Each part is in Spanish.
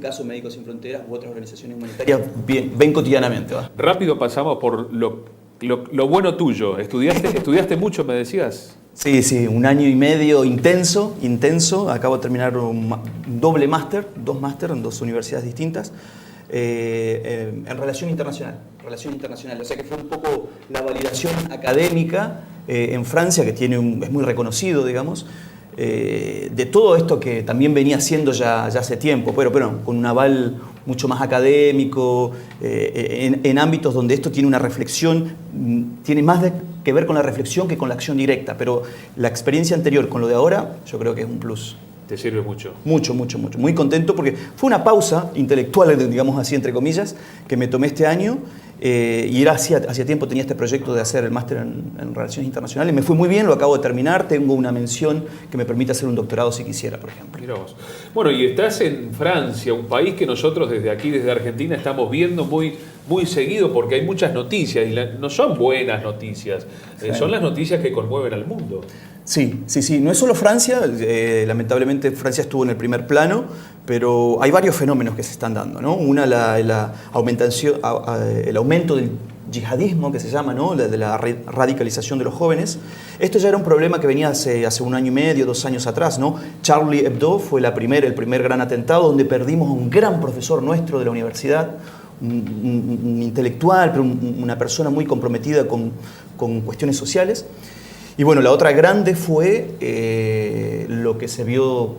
caso Médicos Sin Fronteras u otras organizaciones humanitarias ven cotidianamente. ¿Va? Rápido pasamos por lo bueno tuyo. ¿Estudiaste mucho, me decías? Sí, 1 año y medio intenso. Acabo de terminar un doble máster, 2 máster en 2 universidades distintas, en relación internacional. O sea que fue un poco la validación académica en Francia, que es muy reconocido, digamos, de todo esto que también venía haciendo ya hace tiempo, pero con un aval mucho más académico, en ámbitos donde esto tiene una reflexión, tiene más que ver con la reflexión que con la acción directa, pero la experiencia anterior con lo de ahora yo creo que es un plus. ¿Te sirve mucho? Mucho. Muy contento porque fue una pausa intelectual, digamos así, entre comillas, que me tomé este año. Y hacía tiempo tenía este proyecto de hacer el máster en Relaciones Internacionales. Me fue muy bien, lo acabo de terminar. Tengo una mención que me permite hacer un doctorado si quisiera, por ejemplo. Mirá vos. Bueno, y estás en Francia, un país que nosotros desde aquí, desde Argentina, estamos viendo muy seguido porque hay muchas noticias y no son buenas noticias, son las noticias que conmueven al mundo. Sí. No es solo Francia, lamentablemente Francia estuvo en el primer plano, pero hay varios fenómenos que se están dando, ¿no? Una, el aumento del yihadismo, que se llama, ¿no? De la radicalización de los jóvenes. Esto ya era un problema que venía hace 1 año y medio, 2 años atrás, ¿no? Charlie Hebdo fue el primer gran atentado donde perdimos a un gran profesor nuestro de la universidad, un intelectual, pero una persona muy comprometida con cuestiones sociales. Y bueno, la otra grande fue lo que se vio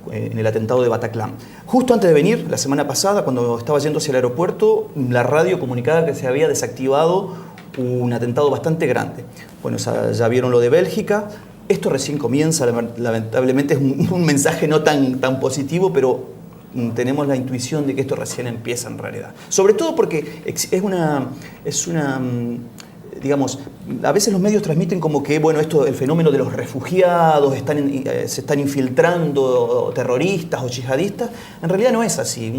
en el atentado de Bataclan. Justo antes de venir, la semana pasada, cuando estaba yendo hacia el aeropuerto, la radio comunicaba que se había desactivado un atentado bastante grande. Bueno, ya vieron lo de Bélgica. Esto recién comienza, lamentablemente es un mensaje no tan positivo, pero tenemos la intuición de que esto recién empieza en realidad. Sobre todo porque digamos, a veces los medios transmiten como que, bueno, el fenómeno de los refugiados, se están infiltrando terroristas o yihadistas. En realidad no es así.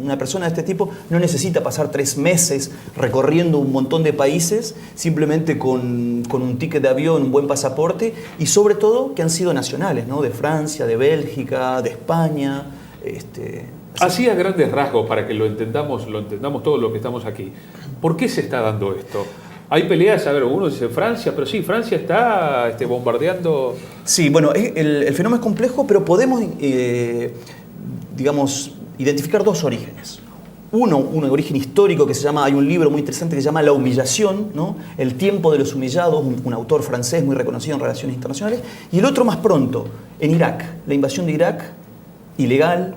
Una persona de este tipo no necesita pasar 3 meses recorriendo un montón de países simplemente con un ticket de avión, un buen pasaporte, y sobre todo que han sido nacionales, ¿no? De Francia, de Bélgica, de España. Así a grandes rasgos, para que lo entendamos todos los que estamos aquí. ¿Por qué se está dando esto? Hay peleas, a ver, uno dice Francia, pero sí, Francia está bombardeando. Sí, bueno, el fenómeno es complejo, pero podemos, digamos, identificar 2 orígenes. Uno, un origen histórico que hay un libro muy interesante que se llama La humillación, ¿no? El tiempo de los humillados, un autor francés muy reconocido en relaciones internacionales. Y el otro más pronto, en Irak, la invasión de Irak, ilegal,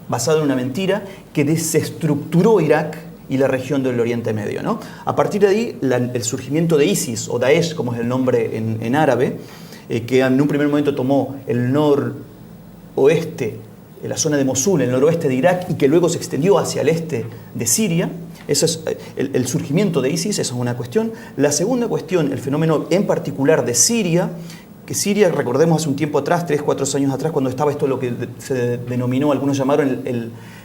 basada en una mentira, que desestructuró Irak y la región del Oriente Medio, ¿no? A partir de ahí, el surgimiento de ISIS, o Daesh, como es el nombre en árabe, que en un primer momento tomó el noroeste, la zona de Mosul, el noroeste de Irak, y que luego se extendió hacia el este de Siria. Eso es el surgimiento de ISIS, esa es una cuestión. La segunda cuestión, el fenómeno en particular de Siria, que Siria, recordemos hace un tiempo atrás, 3, 4 años atrás, cuando estaba esto lo que se denominó, algunos llamaron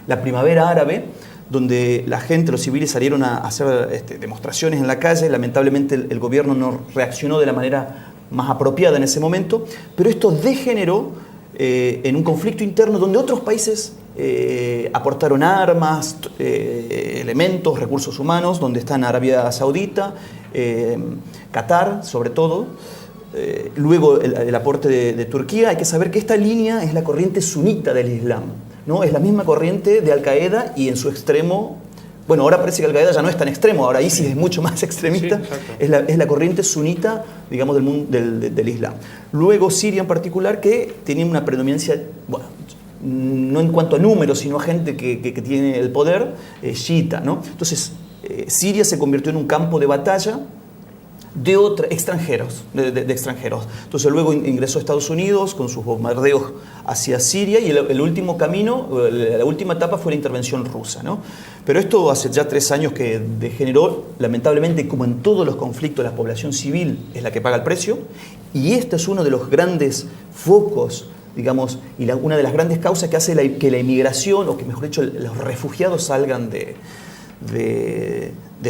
la primavera árabe, donde la gente, los civiles salieron a hacer demostraciones en la calle. Lamentablemente el gobierno no reaccionó de la manera más apropiada en ese momento, pero esto degeneró en un conflicto interno donde otros países aportaron armas, elementos, recursos humanos, donde están Arabia Saudita, Qatar sobre todo. Luego el aporte de Turquía. Hay que saber que esta línea es la corriente sunita del Islam, ¿no? Es la misma corriente de Al-Qaeda y en su extremo, bueno, ahora parece que Al-Qaeda ya no es tan extremo, ahora ISIS es mucho más extremista, sí, es la corriente sunita, digamos, del Islam. Luego Siria en particular, que tenía una predominancia, bueno, no en cuanto a números, sino a gente que tiene el poder, chiita, ¿no? Entonces, Siria se convirtió en un campo de batalla de extranjeros. Entonces luego ingresó a Estados Unidos con sus bombardeos hacia Siria y el último camino, la última etapa fue la intervención rusa, ¿no? Pero esto hace ya 3 años que degeneró, lamentablemente, como en todos los conflictos, la población civil es la que paga el precio, y este es uno de los grandes focos, digamos, y una de las grandes causas que hace que la inmigración, o que mejor dicho, los refugiados salgan de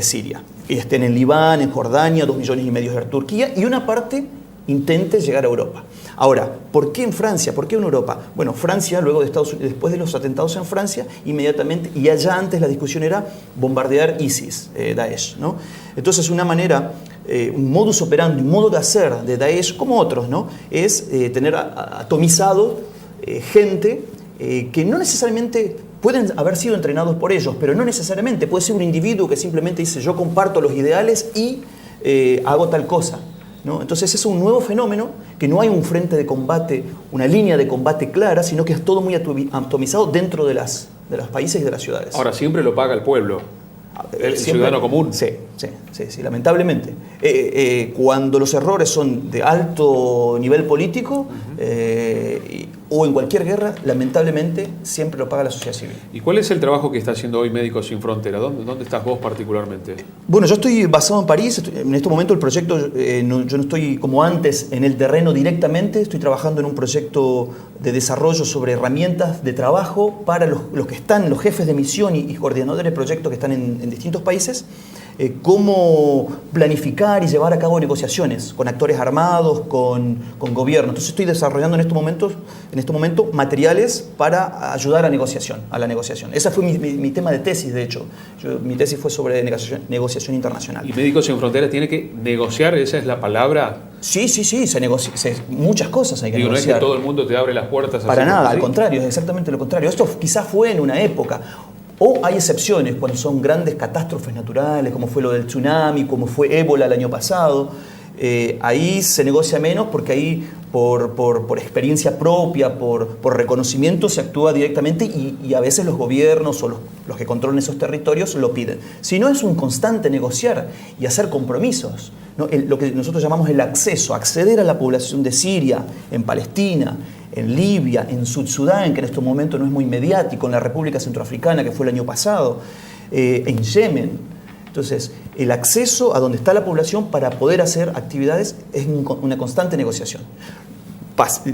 Siria. Y estén en Libán, en Jordania, 2,5 millones de Turquía, y una parte intente llegar a Europa. Ahora, ¿por qué en Francia? ¿Por qué en Europa? Bueno, Francia, luego de Estados Unidos, después de los atentados en Francia, inmediatamente, y allá antes la discusión era bombardear ISIS, Daesh, ¿no? Entonces, una manera, un modus operandi, un modo de hacer de Daesh, como otros, ¿no? Es tener atomizado gente que no necesariamente pueden haber sido entrenados por ellos, pero no necesariamente. Puede ser un individuo que simplemente dice, yo comparto los ideales y hago tal cosa, ¿no? Entonces es un nuevo fenómeno, que no hay un frente de combate, una línea de combate clara, sino que es todo muy atomizado dentro de los países y de las ciudades. Ahora, siempre lo paga el pueblo, el ciudadano común. Sí, lamentablemente. Cuando los errores son de alto nivel político, o en cualquier guerra, lamentablemente siempre lo paga la sociedad civil. ¿Y cuál es el trabajo que está haciendo hoy Médicos Sin Fronteras? ¿Dónde estás vos particularmente? Bueno, yo estoy basado en París. En este momento el proyecto, yo no estoy como antes en el terreno directamente, estoy trabajando en un proyecto de desarrollo sobre herramientas de trabajo para los que están, los jefes de misión y coordinadores de proyectos que están en distintos países, cómo planificar y llevar a cabo negociaciones con actores armados, con gobierno. Entonces estoy desarrollando en este momento materiales para ayudar a la negociación. Ese fue mi tema de tesis, de hecho. Mi tesis fue sobre negociación internacional. ¿Y Médicos Sin Fronteras tiene que negociar? ¿Esa es la palabra? Sí, se negocia, muchas cosas hay que negociar. No es que todo el mundo te abre las puertas. Para nada, al contrario, es exactamente lo contrario. Esto quizás fue en una época. O hay excepciones cuando son grandes catástrofes naturales, como fue lo del tsunami, como fue ébola el año pasado. Ahí se negocia menos porque ahí por experiencia propia, por reconocimiento se actúa directamente y a veces los gobiernos o los que controlan esos territorios lo piden. Si no, es un constante negociar y hacer compromisos, ¿no? Lo que nosotros llamamos el acceso, acceder a la población de Siria, en Palestina, en Libia, en Sudán, que en este momento no es muy mediático, en la República Centroafricana, que fue el año pasado, en Yemen. Entonces, el acceso a donde está la población para poder hacer actividades es una constante negociación.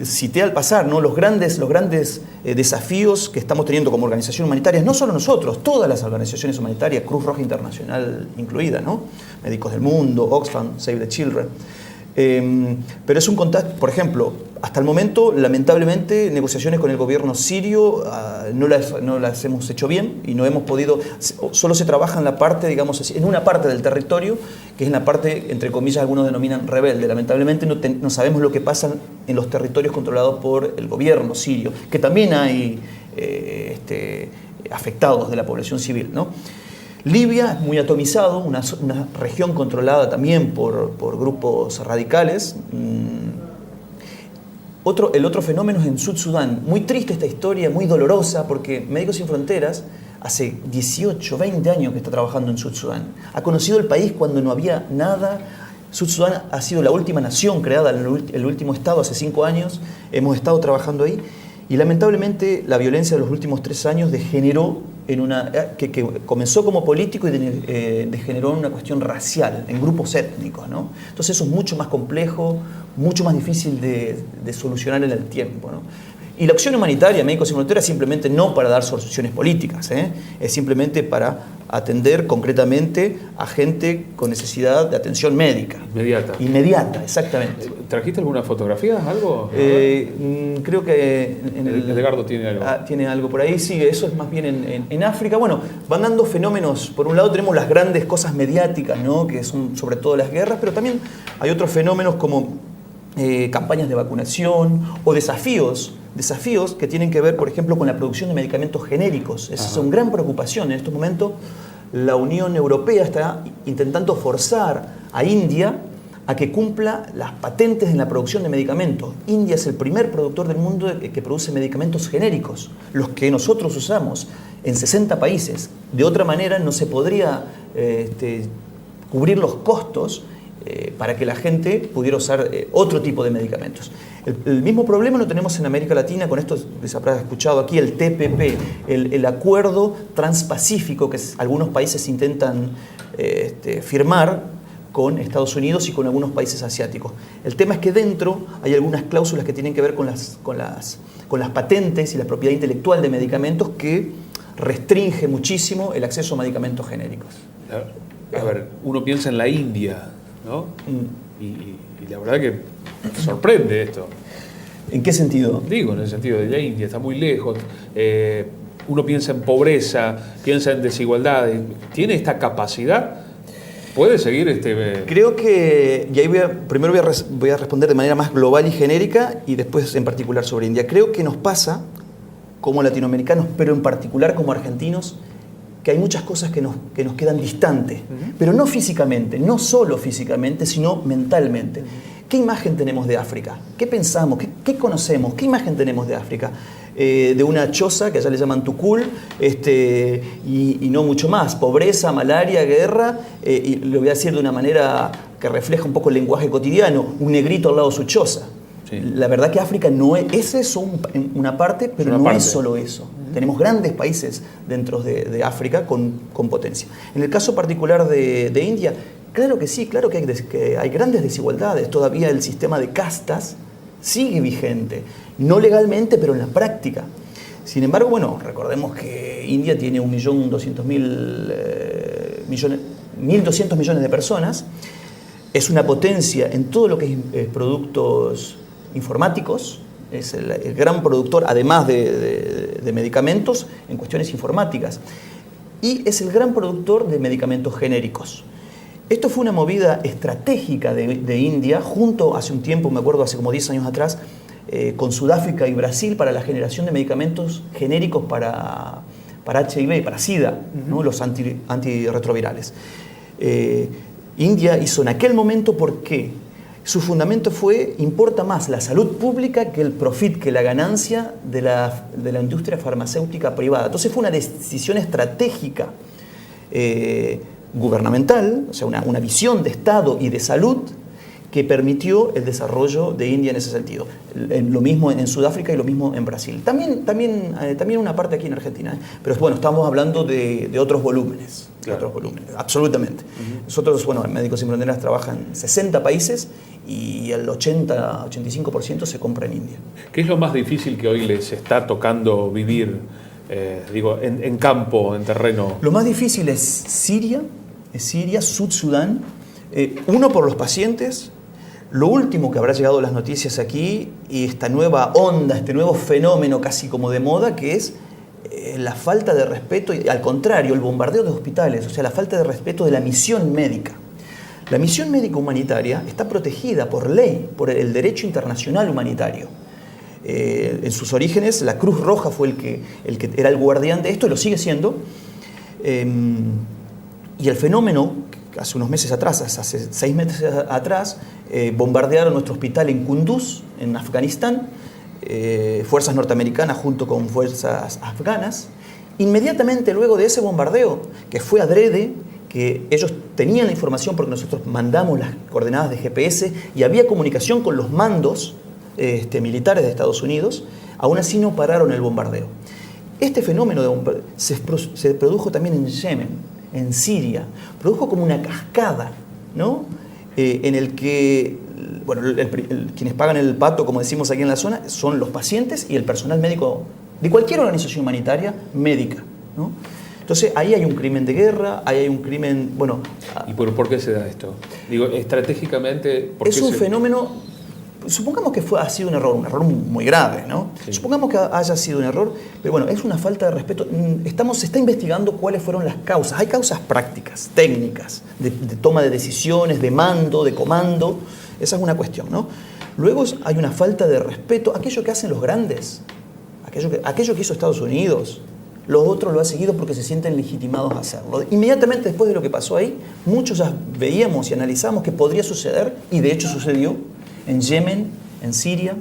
Cité al pasar, ¿no? los grandes desafíos que estamos teniendo como organización humanitaria, no solo nosotros, todas las organizaciones humanitarias, Cruz Roja Internacional incluida, ¿no? Médicos del Mundo, Oxfam, Save the Children. Pero es un contacto, por ejemplo, hasta el momento, lamentablemente, negociaciones con el gobierno sirio no las hemos hecho bien y no hemos podido, solo se trabaja en la parte, digamos así, en una parte del territorio, que es en la parte, entre comillas, algunos denominan rebelde. Lamentablemente no sabemos lo que pasa en los territorios controlados por el gobierno sirio, que también hay afectados de la población civil, ¿no? Libia es muy atomizado, una región controlada también por grupos radicales. El otro fenómeno es en Sudán. Muy triste esta historia, muy dolorosa, porque Médicos Sin Fronteras hace 18, 20 años que está trabajando en Sudán. Ha conocido el país cuando no había nada. Sudán ha sido la última nación creada, el último estado, hace 5 años. Hemos estado trabajando ahí. Y lamentablemente la violencia de los últimos 3 años degeneró en que comenzó como político y degeneró en una cuestión racial, en grupos étnicos, ¿no? Entonces eso es mucho más complejo, mucho más difícil de solucionar en el tiempo, ¿no? Y la acción humanitaria, Médicos Sin Fronteras, es simplemente no para dar soluciones políticas, es simplemente para atender concretamente a gente con necesidad de atención médica. Inmediata, exactamente. ¿Trajiste alguna fotografía, algo? Creo que... Edgardo tiene algo. Tiene algo por ahí, sí, eso es más bien en África. Bueno, van dando fenómenos. Por un lado tenemos las grandes cosas mediáticas, ¿no? Que son sobre todo las guerras, pero también hay otros fenómenos como campañas de vacunación o desafíos que tienen que ver, por ejemplo, con la producción de medicamentos genéricos. Esa es una gran preocupación. En este momento, la Unión Europea está intentando forzar a India a que cumpla las patentes en la producción de medicamentos. India es el primer productor del mundo que produce medicamentos genéricos, los que nosotros usamos en 60 países. De otra manera, no se podría cubrir los costos para que la gente pudiera usar otro tipo de medicamentos. El mismo problema lo tenemos en América Latina, con esto les habrás escuchado aquí, el TPP, el acuerdo transpacífico que algunos países intentan firmar con Estados Unidos y con algunos países asiáticos. El tema es que dentro hay algunas cláusulas que tienen que ver con las patentes y la propiedad intelectual de medicamentos que restringe muchísimo el acceso a medicamentos genéricos. A ver, uno piensa en la India, ¿no? Y la verdad que Sorprende esto. ¿En qué sentido? Digo, en el sentido de la India, está muy lejos. Uno piensa en pobreza, piensa en desigualdades. ¿Tiene esta capacidad? ¿Puede seguir Creo que, y ahí primero voy a responder de manera más global y genérica y después en particular sobre India. Creo que nos pasa como latinoamericanos, pero en particular como argentinos, que hay muchas cosas que nos quedan distantes, pero no físicamente, no solo físicamente, sino mentalmente. ¿Qué imagen tenemos de África? ¿Qué pensamos? ¿Qué conocemos? ¿Qué imagen tenemos de África? De una choza que allá le llaman Tukul, y no mucho más. Pobreza, malaria, guerra, y lo voy a decir de una manera que refleja un poco el lenguaje cotidiano, un negrito al lado de su choza. Sí. La verdad que África no es eso una parte, pero no es solo eso. Tenemos grandes países dentro de África con potencia. En el caso particular de India, claro que sí, claro que hay grandes desigualdades. Todavía el sistema de castas sigue vigente, no legalmente, pero en la práctica. Sin embargo, bueno, recordemos que India tiene 1.200.000 millones de personas, es una potencia en todo lo que es productos informáticos, es el gran productor, además de medicamentos, en cuestiones informáticas, y es el gran productor de medicamentos genéricos. Esto fue una movida estratégica de India, junto hace un tiempo, me acuerdo, hace como 10 años atrás, con Sudáfrica y Brasil para la generación de medicamentos genéricos para HIV, para SIDA, ¿no? Los antirretrovirales. India hizo en aquel momento porque su fundamento fue: importa más la salud pública que el profit, que la ganancia de la industria farmacéutica privada. Entonces fue una decisión estratégica gubernamental, o sea, una visión de Estado y de salud que permitió el desarrollo de India en ese sentido. Lo mismo en Sudáfrica y lo mismo en Brasil. También una parte aquí en Argentina, pero bueno, estamos hablando de otros volúmenes. Claro. Otros volúmenes, absolutamente. Nosotros, bueno, Médicos Sin Fronteras trabaja en 60 países y el 80-85% se compra en India. ¿Qué es lo más difícil que hoy les está tocando vivir, en campo, en terreno? Lo más difícil es Siria, Sudán. Uno, por los pacientes. Lo último que habrá llegado a las noticias aquí, y esta nueva onda, este nuevo fenómeno casi como de moda, que es la falta de respeto, y al contrario, el bombardeo de hospitales, o sea, la falta de respeto de la misión médica. La misión médica humanitaria está protegida por ley, por el derecho internacional humanitario. En sus orígenes, la Cruz Roja fue el que era el guardián de esto, y lo sigue siendo. Y el fenómeno, hace unos meses atrás, hace 6 meses atrás, bombardearon nuestro hospital en Kunduz, en Afganistán, fuerzas norteamericanas junto con fuerzas afganas. Inmediatamente luego de ese bombardeo, que fue adrede, que ellos tenían la información porque nosotros mandamos las coordenadas de GPS y había comunicación con los mandos militares de Estados Unidos, aún así no pararon el bombardeo. Este fenómeno de bombardeo se produjo también en Yemen, en Siria, produjo como una cascada, ¿no? En el que, bueno, quienes pagan el pato, como decimos aquí en la zona, son los pacientes y el personal médico de cualquier organización humanitaria médica, ¿no? Entonces ahí hay un crimen de guerra, ahí hay un crimen, bueno... ¿Y por qué se da esto? Digo, estratégicamente... Es un fenómeno, supongamos que ha sido un error muy grave, ¿no? Sí. Supongamos que haya sido un error, pero bueno, es una falta de respeto. Se está investigando cuáles fueron las causas. Hay causas prácticas, técnicas, de toma de decisiones, de mando, de comando. Esa es una cuestión, ¿no? Luego hay una falta de respeto, aquello que hacen los grandes, aquello que hizo Estados Unidos. Los otros lo han seguido porque se sienten legitimados a hacerlo. Inmediatamente después de lo que pasó ahí, muchos ya veíamos y analizamos que podría suceder, y de hecho sucedió, en Yemen, en Siria.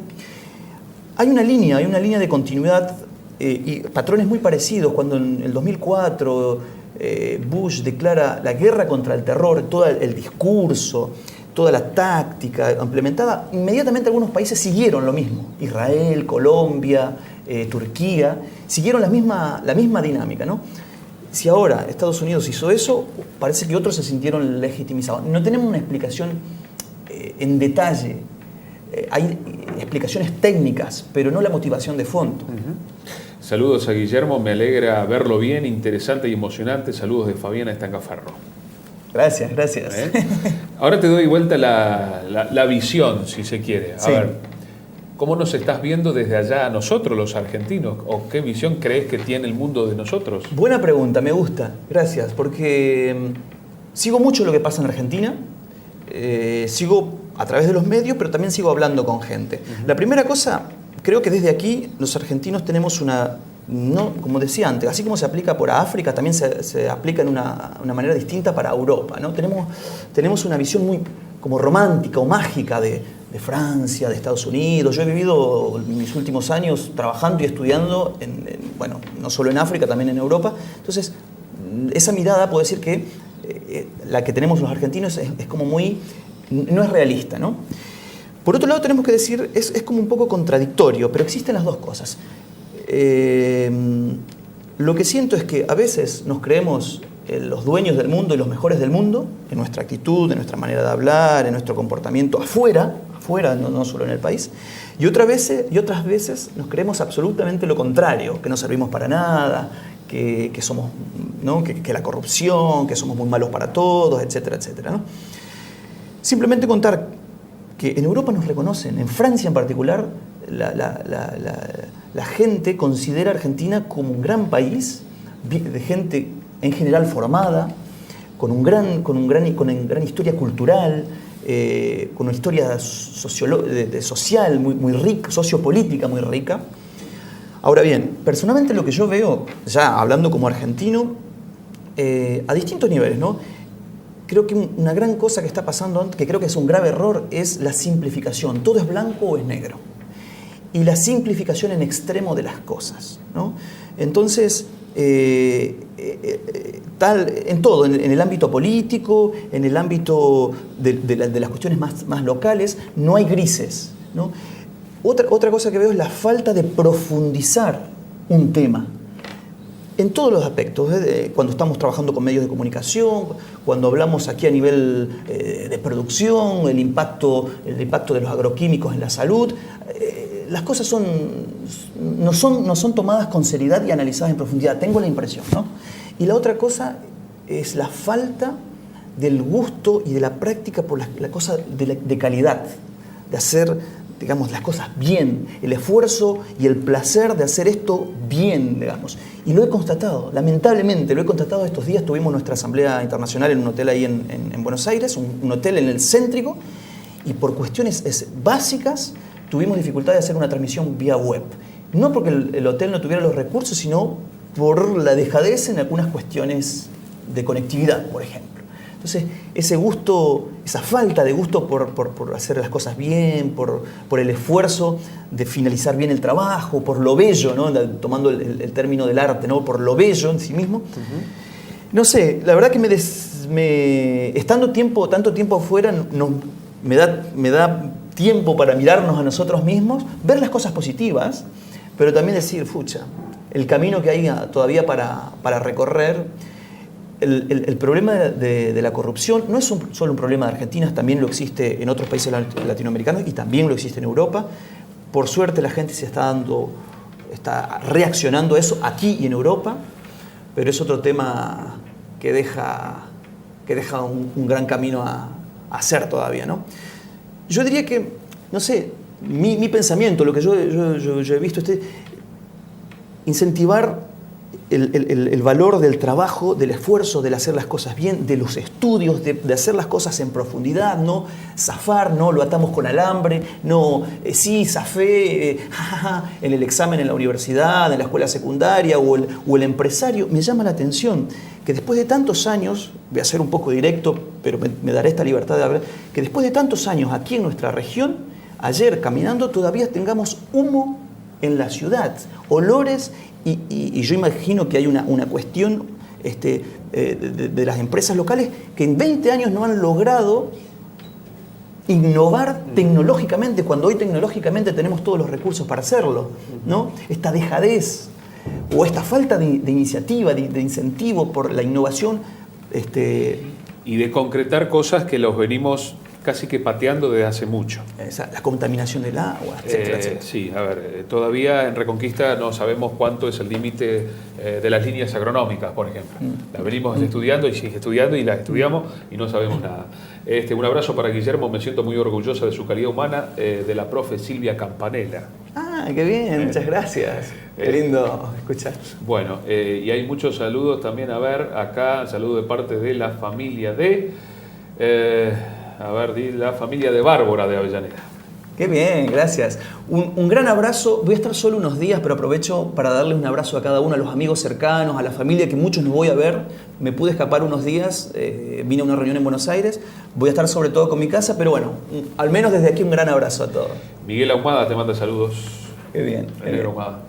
Hay una línea de continuidad y patrones muy parecidos. Cuando en el 2004 Bush declara la guerra contra el terror, todo el discurso, toda la táctica implementada, inmediatamente algunos países siguieron lo mismo. Israel, Colombia, Turquía, siguieron la misma dinámica, ¿no? Si ahora Estados Unidos hizo eso, parece que otros se sintieron legitimizados. No tenemos una explicación en detalle. Hay explicaciones técnicas, pero no la motivación de fondo. Saludos a Guillermo, me alegra verlo bien, interesante y emocionante. Saludos de Fabiana Estancaferro. Gracias, gracias. Ahora te doy vuelta la visión, si se quiere. A ver, ¿cómo nos estás viendo desde allá a nosotros, los argentinos? ¿O qué visión crees que tiene el mundo de nosotros? Buena pregunta, me gusta. Gracias, porque sigo mucho lo que pasa en Argentina. Sigo a través de los medios, pero también sigo hablando con gente. La primera cosa, creo que desde aquí los argentinos tenemos no, como decía antes, así como se aplica por África, también se aplica en una manera distinta para Europa, ¿no? Tenemos una visión muy como romántica o mágica de Francia, de Estados Unidos. Yo he vivido mis últimos años trabajando y estudiando, bueno, no solo en África, también en Europa. Entonces, esa mirada puedo decir que la que tenemos los argentinos es como muy... no es realista, ¿no? Por otro lado, tenemos que decir, es como un poco contradictorio, pero existen las dos cosas. Lo que siento es que a veces nos creemos los dueños del mundo y los mejores del mundo, en nuestra actitud, en nuestra manera de hablar, en nuestro comportamiento afuera, no solo en el país, y otras veces nos creemos absolutamente lo contrario, que no servimos para nada, que somos, ¿no? que la corrupción, que somos muy malos para todos, etcétera, etcétera, ¿no? Simplemente contar que en Europa nos reconocen, en Francia en particular, la gente considera a Argentina como un gran país, de gente en general formada, con una gran historia cultural, con una historia social muy rica, sociopolítica muy rica. Ahora bien, personalmente lo que yo veo, ya hablando como argentino, a distintos niveles, ¿no? Creo que una gran cosa que está pasando, que creo que es un grave error, es la simplificación. Todo es blanco o es negro. Y la simplificación en extremo de las cosas, ¿no? Entonces, en todo, en el ámbito político, en el ámbito de las cuestiones más locales, no hay grises, ¿no? Otra cosa que veo es la falta de profundizar un tema en todos los aspectos, cuando estamos trabajando con medios de comunicación, cuando hablamos aquí a nivel de producción, el impacto de los agroquímicos en la salud, las cosas no son tomadas con seriedad y analizadas en profundidad, tengo la impresión, ¿no? Y la otra cosa es la falta del gusto y de la práctica por la cosa de calidad, de hacer, digamos, las cosas bien, el esfuerzo y el placer de hacer esto bien, digamos. Y lo he constatado, lamentablemente, lo he constatado estos días. Tuvimos nuestra asamblea internacional en un hotel ahí en Buenos Aires, un hotel en el céntrico, y por cuestiones básicas tuvimos dificultad de hacer una transmisión vía web. No porque el hotel no tuviera los recursos, sino por la dejadez en algunas cuestiones de conectividad, por ejemplo. Entonces, ese gusto, esa falta de gusto por hacer las cosas bien, por el esfuerzo de finalizar bien el trabajo, por lo bello, ¿no? Tomando el término del arte, ¿no? Por lo bello en sí mismo. No sé, la verdad que estando tanto tiempo afuera, me da tiempo para mirarnos a nosotros mismos, ver las cosas positivas, pero también decir, fucha, el camino que hay todavía para recorrer. El problema de la corrupción no es solo un problema de Argentina, también lo existe en otros países latinoamericanos y también lo existe en Europa. Por suerte la gente está reaccionando a eso aquí y en Europa, pero es otro tema que deja un gran camino a hacer todavía, ¿no? Yo diría que, no sé, mi pensamiento, lo que yo he visto, incentivar el valor del trabajo, del esfuerzo, del hacer las cosas bien, de los estudios, de hacer las cosas en profundidad, no zafar, no lo atamos con alambre, no, sí, zafé en el examen en la universidad, en la escuela secundaria o el empresario. Me llama la atención que después de tantos años, voy a ser un poco directo, pero me daré esta libertad de hablar, que después de tantos años aquí en nuestra región, ayer caminando todavía tengamos humo en la ciudad, olores. Y yo imagino que hay una cuestión de las empresas locales que en 20 años no han logrado innovar tecnológicamente, cuando hoy tecnológicamente tenemos todos los recursos para hacerlo, ¿no? Esta dejadez o esta falta de iniciativa, de incentivo por la innovación. Y de concretar cosas que los venimos casi que pateando desde hace mucho. La contaminación del agua, etcétera, etcétera. Sí, a ver, todavía en Reconquista no sabemos cuánto es el límite de las líneas agronómicas, por ejemplo. Las venimos estudiando y las estudiamos y no sabemos nada. Un abrazo para Guillermo, me siento muy orgullosa de su calidad humana, de la profe Silvia Campanella. Ah, qué bien, muchas gracias. Qué lindo escuchar. Bueno, y hay muchos saludos también, a ver, acá, saludo de parte de la familia de... la familia de Bárbara de Avellaneda. Qué bien, gracias. Un gran abrazo. Voy a estar solo unos días, pero aprovecho para darles un abrazo a cada uno, a los amigos cercanos, a la familia, que muchos no voy a ver. Me pude escapar unos días, vine a una reunión en Buenos Aires. Voy a estar sobre todo con mi casa, pero bueno, al menos desde aquí un gran abrazo a todos. Miguel Ahumada te manda saludos. Qué bien. El negro Ahumada.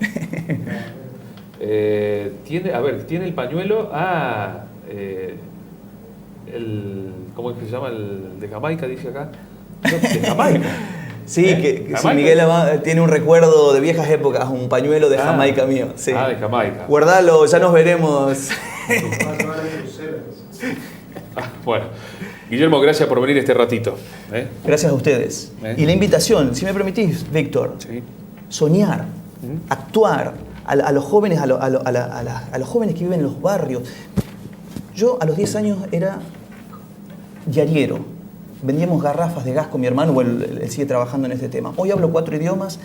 ¿Tiene el pañuelo? ¿Cómo es que se llama? El de Jamaica, dice acá. ¿De Jamaica? Sí, que sí, Miguel tiene un recuerdo de viejas épocas, un pañuelo de Jamaica mío. Sí. De Jamaica. Guardalo, ya nos veremos. Bueno, Guillermo, gracias por venir este ratito. Gracias a ustedes. Y la invitación, si me permitís, Víctor, sí. Soñar, actuar a los jóvenes, a los jóvenes que viven en los barrios. Yo a los 10 años era diariero. Vendíamos garrafas de gas con mi hermano, él sigue trabajando en este tema. Hoy hablo 4 idiomas,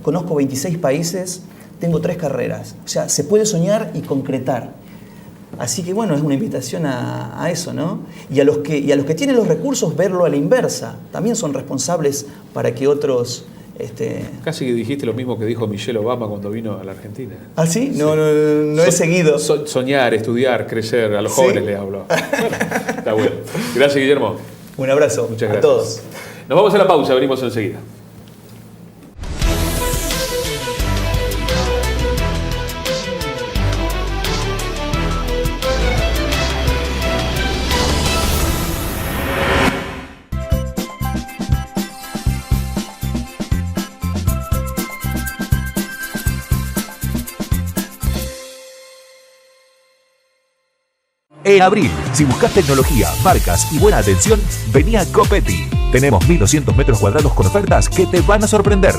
conozco 26 países, tengo 3 carreras. O sea, se puede soñar y concretar. Así que bueno, es una invitación a eso, ¿no? Y a los que tienen los recursos, verlo a la inversa. También son responsables para que otros... Casi que dijiste lo mismo que dijo Michelle Obama cuando vino a la Argentina. ¿Ah, sí? No he seguido. Soñar, estudiar, crecer, a los jóvenes les hablo. Bueno, está bueno. Gracias, Guillermo. Un abrazo. Muchas gracias a todos. Nos vamos a la pausa, venimos enseguida. En abril, si buscas tecnología, marcas y buena atención, vení a Copetti. Tenemos 1200 metros cuadrados con ofertas que te van a sorprender.